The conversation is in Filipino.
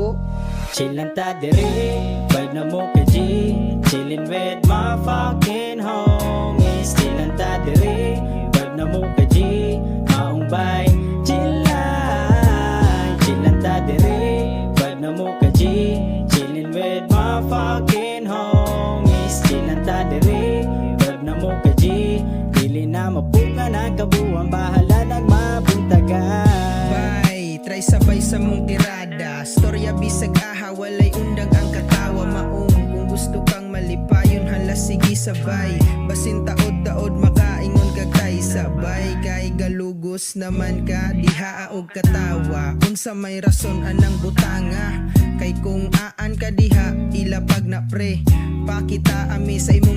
ko. Chillin' ta diri, vibe na mo ka G. Chillin' with my fucking homies. Chillin' ta diri, vibe na mo ka G. Maong bay, chillin'. Chillin' ta diri, vibe na mo ka G. Chillin' with my fucking homies. Chillin' ta diri, vibe na mo ka G. Dili na mapuka na kabuang, bahala nagmabuntagan. Bay, try sabay sa mong tirada. Storya bisag aha, walay undang ang katawa. Maong kung gusto kang malipayon, hala sige sabay. Basin taod-taod makaingon ka kay sabay. Kay galugos naman ka, diha og katawa. Unsa may rason anang butanga. Kay kung aan ka diha, ilapag na pre. Pakita ami sa imo